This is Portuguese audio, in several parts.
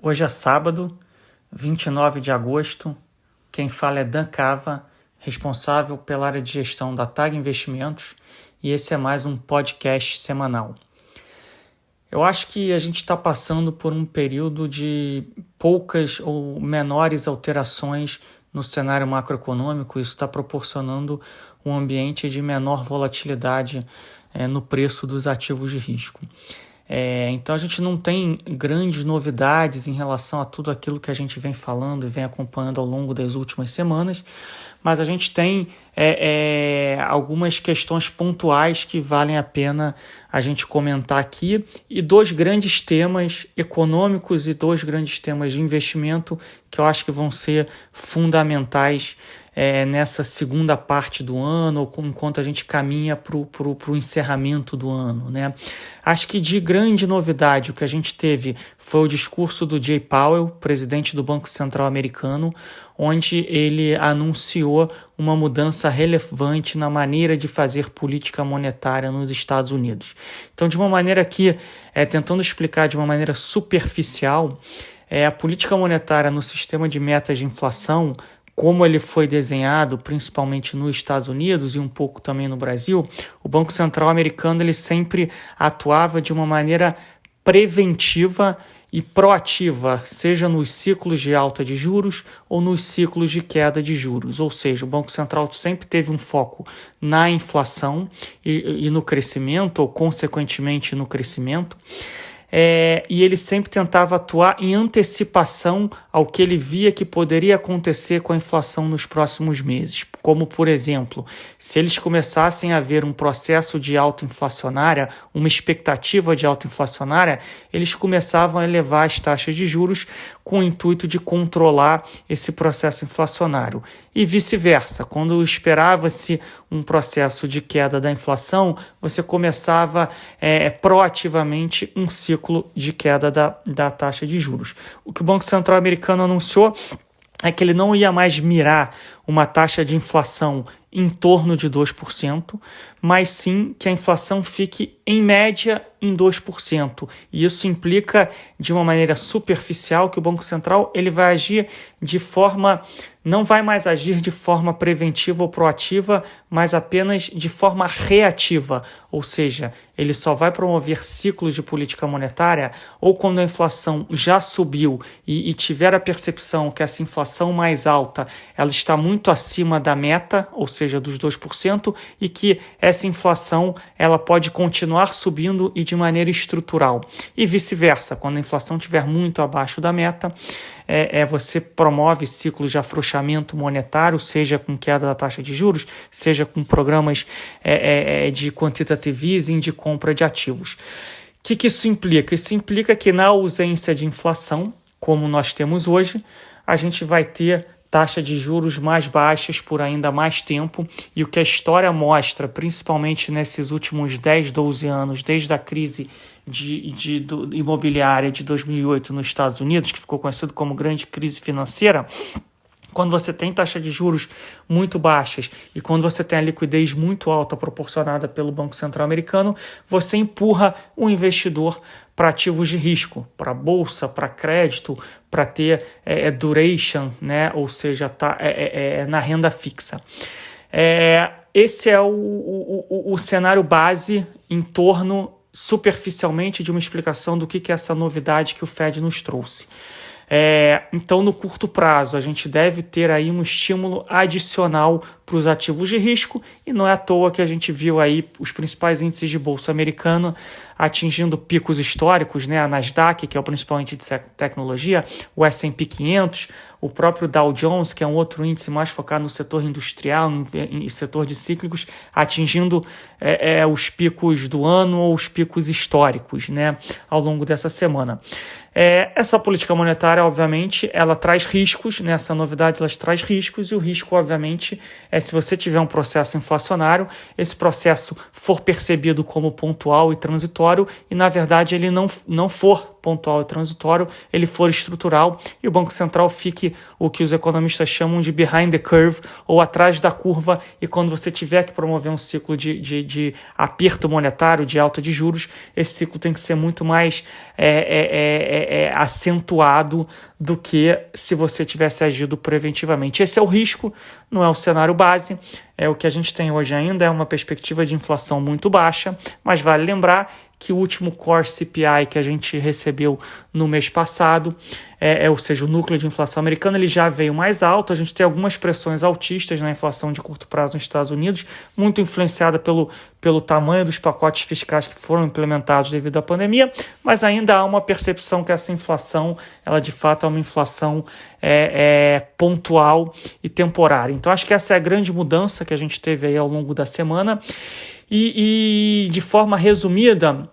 Hoje é sábado, 29 de agosto. Quem fala é Dan Cava, responsável pela área de gestão da TAG Investimentos, e esse é mais um podcast semanal. Eu acho que a gente está passando por um período de poucas ou menores alterações no cenário macroeconômico. Isso está proporcionando um ambiente de menor volatilidade no preço dos ativos de risco. Então a gente não tem grandes novidades em relação a tudo aquilo que a gente vem falando e vem acompanhando ao longo das últimas semanas, mas a gente tem algumas questões pontuais que valem a pena a gente comentar aqui, e dois grandes temas econômicos e dois grandes temas de investimento que eu acho que vão ser fundamentais nessa segunda parte do ano, ou enquanto a gente caminha para o encerramento do ano, né? Acho que de grande novidade o que a gente teve foi o discurso do Jay Powell, presidente do Banco Central americano, onde ele anunciou uma mudança relevante na maneira de fazer política monetária nos Estados Unidos. Então, de uma maneira que, tentando explicar de uma maneira superficial, a política monetária no sistema de metas de inflação, como ele foi desenhado, principalmente nos Estados Unidos e um pouco também no Brasil, o Banco Central americano ele sempre atuava de uma maneira preventiva e proativa, seja nos ciclos de alta de juros ou nos ciclos de queda de juros. Ou seja, o Banco Central sempre teve um foco na inflação e no crescimento, ou consequentemente no crescimento. E ele sempre tentava atuar em antecipação ao que ele via que poderia acontecer com a inflação nos próximos meses. Como, por exemplo, se eles começassem a ver um processo de alta inflacionária, uma expectativa de alta inflacionária, eles começavam a elevar as taxas de juros com o intuito de controlar esse processo inflacionário. E vice-versa, quando esperava-se um processo de queda da inflação, você começava proativamente um ciclo de queda da taxa de juros. O que o Banco Central americano anunciou é que ele não ia mais mirar uma taxa de inflação em torno de 2%, mas sim que a inflação fique em média em 2%. E isso implica, de uma maneira superficial, que o Banco Central ele vai agir não vai mais agir de forma preventiva ou proativa, mas apenas de forma reativa, ou seja, ele só vai promover ciclos de política monetária ou quando a inflação já subiu e tiver a percepção que essa inflação mais alta ela está muito acima da meta, ou seja, dos 2%, e que essa inflação ela pode continuar subindo e de maneira estrutural. E vice-versa, quando a inflação estiver muito abaixo da meta, você promove ciclos de afrouxamento monetário, seja com queda da taxa de juros, seja com programas de quantitative easing, de compra de ativos. O que isso implica? Isso implica que na ausência de inflação, como nós temos hoje, a gente vai ter taxa de juros mais baixas por ainda mais tempo, e o que a história mostra, principalmente nesses últimos 10, 12 anos, desde a crise imobiliária de 2008 nos Estados Unidos, que ficou conhecido como grande crise financeira, quando você tem taxa de juros muito baixas e quando você tem a liquidez muito alta proporcionada pelo Banco Central americano, você empurra o investidor para ativos de risco, para bolsa, para crédito, para ter duration, né? Ou seja, na renda fixa. Esse é o cenário base em torno, superficialmente, de uma explicação do que é essa novidade que o Fed nos trouxe. Então, no curto prazo, a gente deve ter aí um estímulo adicional para os ativos de risco, e não é à toa que a gente viu aí os principais índices de bolsa americana atingindo picos históricos, né? A Nasdaq, que é o principal índice de tecnologia, o S&P 500, o próprio Dow Jones, que é um outro índice mais focado no setor industrial, em setor de cíclicos, atingindo os picos do ano ou os picos históricos, né? Ao longo dessa semana. Essa política monetária, obviamente, ela traz riscos, né? Essa novidade ela traz riscos, e o risco, obviamente, se você tiver um processo inflacionário, esse processo for percebido como pontual e transitório, e na verdade ele não for pontual e transitório, ele for estrutural e o Banco Central fique o que os economistas chamam de behind the curve, ou atrás da curva, e quando você tiver que promover um ciclo de aperto monetário, de alta de juros, esse ciclo tem que ser muito mais acentuado do que se você tivesse agido preventivamente. Esse é o risco, não é o cenário base. O que a gente tem hoje ainda é uma perspectiva de inflação muito baixa, mas vale lembrar que o último Core CPI que a gente recebeu no mês passado, ou seja, o núcleo de inflação americana, ele já veio mais alto. A gente tem algumas pressões altistas na inflação de curto prazo nos Estados Unidos, muito influenciada pelo tamanho dos pacotes fiscais que foram implementados devido à pandemia, mas ainda há uma percepção que essa inflação, ela de fato é uma inflação pontual e temporária. Então acho que essa é a grande mudança que a gente teve aí ao longo da semana. E de forma resumida,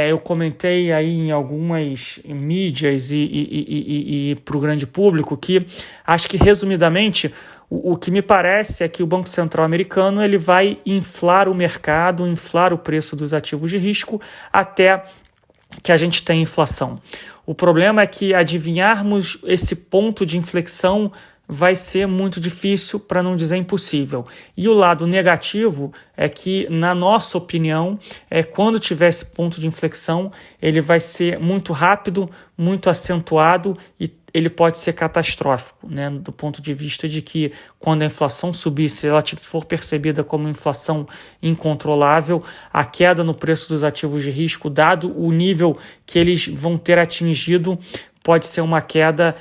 eu comentei aí em algumas mídias e para o grande público que acho que resumidamente o que me parece é que o Banco Central americano ele vai inflar o mercado, inflar o preço dos ativos de risco até que a gente tenha inflação. O problema é que adivinharmos esse ponto de inflexão vai ser muito difícil, para não dizer impossível. E o lado negativo é que, na nossa opinião, quando tiver esse ponto de inflexão, ele vai ser muito rápido, muito acentuado e ele pode ser catastrófico, né? Do ponto de vista de que quando a inflação subir, se ela for percebida como inflação incontrolável, a queda no preço dos ativos de risco, dado o nível que eles vão ter atingido, pode ser uma queda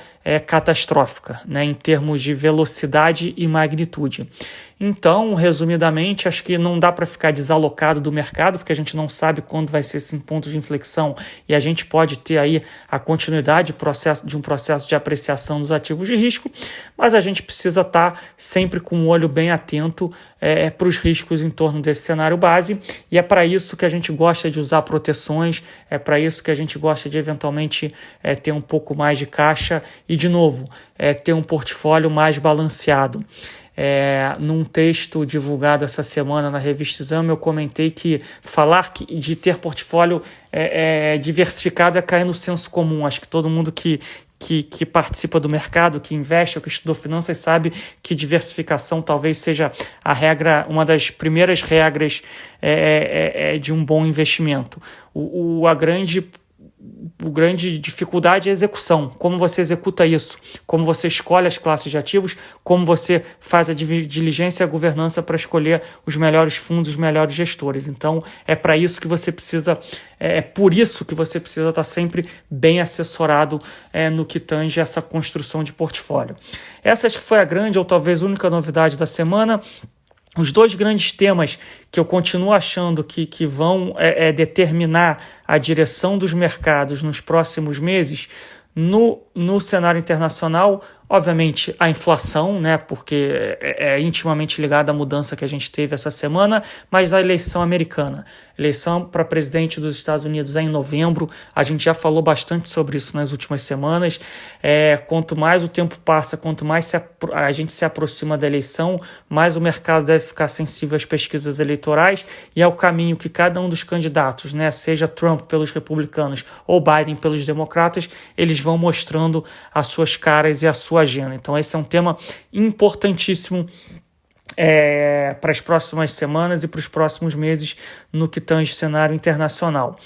catastrófica, né, em termos de velocidade e magnitude. Então, resumidamente, acho que não dá para ficar desalocado do mercado, porque a gente não sabe quando vai ser esse ponto de inflexão e a gente pode ter aí a continuidade de um processo de apreciação dos ativos de risco, mas a gente precisa estar sempre com o olho bem atento para os riscos em torno desse cenário base, e é para isso que a gente gosta de usar proteções, é para isso que a gente gosta de eventualmente ter um pouco mais de caixa e, de novo, ter um portfólio mais balanceado. Num texto divulgado essa semana na revista Exame, eu comentei que falar de ter portfólio diversificado é cair no senso comum. Acho que todo mundo que participa do mercado, que investe ou que estudou finanças, sabe que diversificação talvez seja a regra, uma das primeiras regras de um bom investimento. A grande dificuldade é a execução. Como você executa isso? Como você escolhe as classes de ativos? Como você faz a diligência e a governança para escolher os melhores fundos, os melhores gestores? Então, é para isso que você precisa, por isso que você precisa estar sempre bem assessorado no que tange essa construção de portfólio. Essa acho que foi a grande ou talvez única novidade da semana. Os dois grandes temas que eu continuo achando que vão determinar a direção dos mercados nos próximos meses no cenário internacional, obviamente a inflação, né, porque é intimamente ligada à mudança que a gente teve essa semana, mas a eleição americana. Eleição para presidente dos Estados Unidos é em novembro, a gente já falou bastante sobre isso nas últimas semanas. Quanto mais o tempo passa, quanto mais a gente se aproxima da eleição, mais o mercado deve ficar sensível às pesquisas eleitorais e ao caminho que cada um dos candidatos, né, seja Trump pelos republicanos ou Biden pelos democratas, eles vão mostrando as suas caras e a sua agenda. Então esse é um tema importantíssimo para as próximas semanas e para os próximos meses no que tange cenário internacional.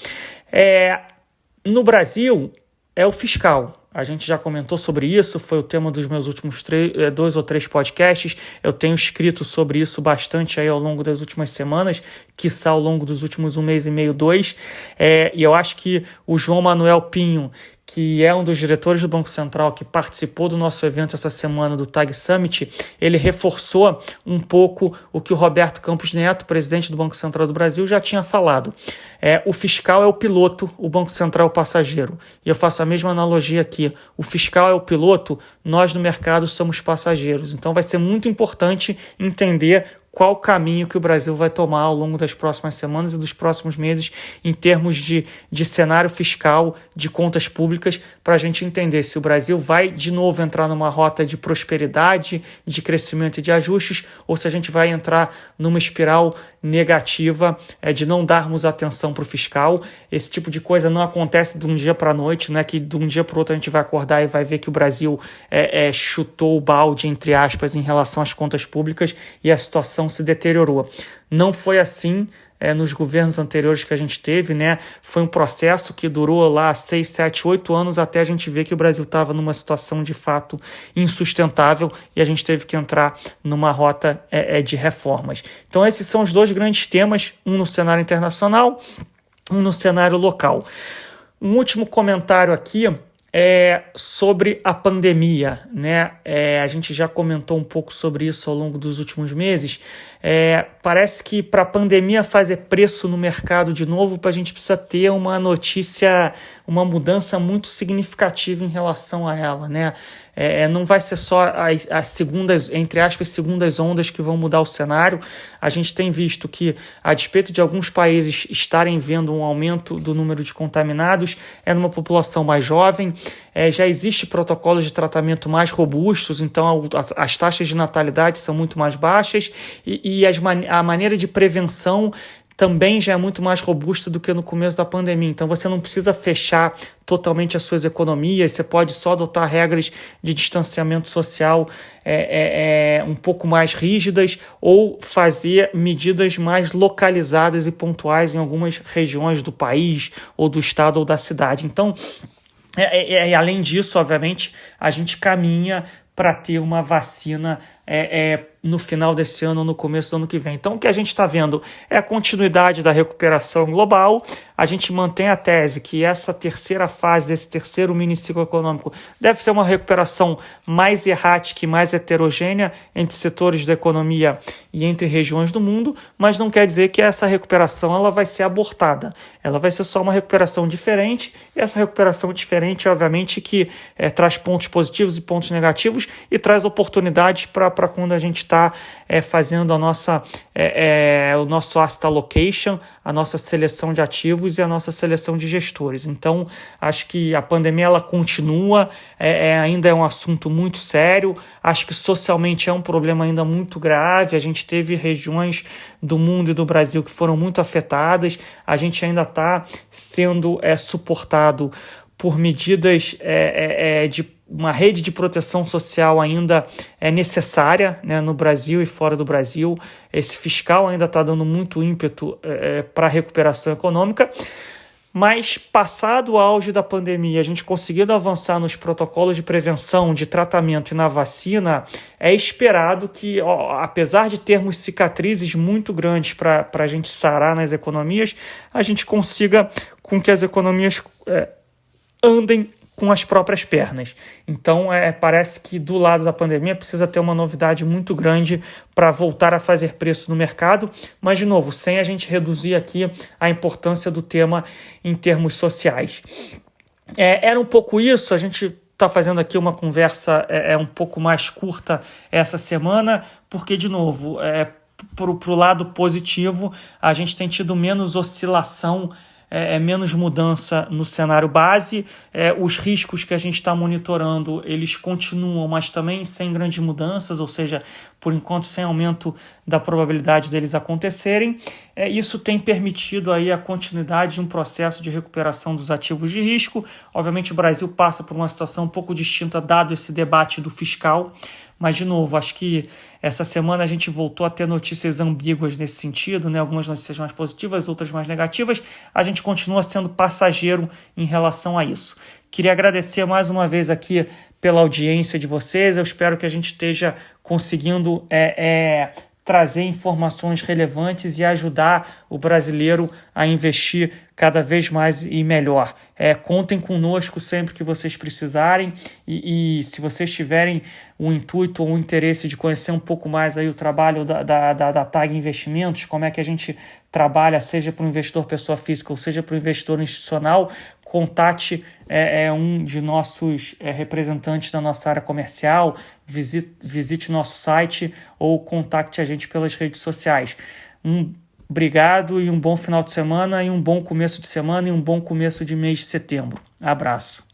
No Brasil, é o fiscal. A gente já comentou sobre isso, foi o tema dos meus últimos 2 ou 3 podcasts. Eu tenho escrito sobre isso bastante aí ao longo das últimas semanas, quiçá ao longo dos últimos 1 mês e meio, 2. E eu acho que o João Manuel Pinho, que é um dos diretores do Banco Central, que participou do nosso evento essa semana do TAG Summit, ele reforçou um pouco o que o Roberto Campos Neto, presidente do Banco Central do Brasil, já tinha falado. O fiscal é o piloto, o Banco Central é o passageiro. E eu faço a mesma analogia aqui. O fiscal é o piloto, nós no mercado somos passageiros. Então vai ser muito importante entender qual o caminho que o Brasil vai tomar ao longo das próximas semanas e dos próximos meses em termos de cenário fiscal, de contas públicas, para a gente entender se o Brasil vai de novo entrar numa rota de prosperidade, de crescimento e de ajustes, ou se a gente vai entrar numa espiral negativa de não darmos atenção para o fiscal. Esse tipo de coisa não acontece de um dia para a noite, não é que de um dia para o outro a gente vai acordar e vai ver que o Brasil chutou o balde, entre aspas, em relação às contas públicas e a situação se deteriorou. Não foi assim nos governos anteriores que a gente teve, né? Foi um processo que durou lá 6, 7, 8 anos até a gente ver que o Brasil estava numa situação de fato insustentável e a gente teve que entrar numa rota de reformas. Então esses são os dois grandes temas, um no cenário internacional, um no cenário local. Um último comentário aqui sobre a pandemia, né? A gente já comentou um pouco sobre isso ao longo dos últimos meses. Parece que para a pandemia fazer preço no mercado de novo, a gente precisa ter uma notícia, uma mudança muito significativa em relação a ela, né? Não vai ser só as segundas, entre aspas, segundas ondas que vão mudar o cenário. A gente tem visto que, a despeito de alguns países estarem vendo um aumento do número de contaminados, numa população mais jovem, já existe protocolos de tratamento mais robustos, então as taxas de natalidade são muito mais baixas e a maneira de prevenção também já é muito mais robusta do que no começo da pandemia. Então você não precisa fechar totalmente as suas economias, você pode só adotar regras de distanciamento social um pouco mais rígidas ou fazer medidas mais localizadas e pontuais em algumas regiões do país ou do estado ou da cidade. Então, além disso, obviamente, a gente caminha para ter uma vacina no final desse ano ou no começo do ano que vem. Então, o que a gente está vendo é a continuidade da recuperação global. A gente mantém a tese que essa terceira fase desse terceiro miniciclo econômico deve ser uma recuperação mais errática e mais heterogênea entre setores da economia e entre regiões do mundo, mas não quer dizer que essa recuperação ela vai ser abortada. Ela vai ser só uma recuperação diferente, e essa recuperação diferente, obviamente, que traz pontos positivos e pontos negativos e traz oportunidades para quando a gente está fazendo o nosso asset allocation, a nossa seleção de ativos e a nossa seleção de gestores. Então, acho que a pandemia ela continua, ainda é um assunto muito sério, acho que socialmente é um problema ainda muito grave, a gente teve regiões do mundo e do Brasil que foram muito afetadas, a gente ainda está sendo suportado por medidas de uma rede de proteção social ainda é necessária, né, no Brasil e fora do Brasil. Esse fiscal ainda está dando muito ímpeto para a recuperação econômica, mas passado o auge da pandemia, a gente conseguindo avançar nos protocolos de prevenção, de tratamento e na vacina, é esperado que, apesar de termos cicatrizes muito grandes para a gente sarar nas economias, a gente consiga com que as economias andem com as próprias pernas. Então, parece que do lado da pandemia precisa ter uma novidade muito grande para voltar a fazer preço no mercado, mas, de novo, sem a gente reduzir aqui a importância do tema em termos sociais. Era um pouco isso, a gente está fazendo aqui uma conversa um pouco mais curta essa semana, porque, de novo, para o lado positivo, a gente tem tido menos oscilação, menos mudança no cenário base, os riscos que a gente está monitorando, eles continuam, mas também sem grandes mudanças, ou seja, por enquanto sem aumento da probabilidade deles acontecerem. Isso tem permitido aí a continuidade de um processo de recuperação dos ativos de risco. Obviamente o Brasil passa por uma situação um pouco distinta dado esse debate do fiscal, mas, de novo, acho que essa semana a gente voltou a ter notícias ambíguas nesse sentido, né? Algumas notícias mais positivas, outras mais negativas. A gente continua sendo passageiro em relação a isso. Queria agradecer mais uma vez aqui pela audiência de vocês. Eu espero que a gente esteja conseguindo trazer informações relevantes e ajudar o brasileiro a investir cada vez mais e melhor. Contem conosco sempre que vocês precisarem e se vocês tiverem o intuito ou o interesse de conhecer um pouco mais aí o trabalho da TAG Investimentos, como é que a gente trabalha, seja para o investidor pessoa física ou seja para o investidor institucional, contate um de nossos representantes da nossa área comercial, visite nosso site ou contacte a gente pelas redes sociais. Obrigado e um bom final de semana e um bom começo de semana e um bom começo de mês de setembro. Abraço.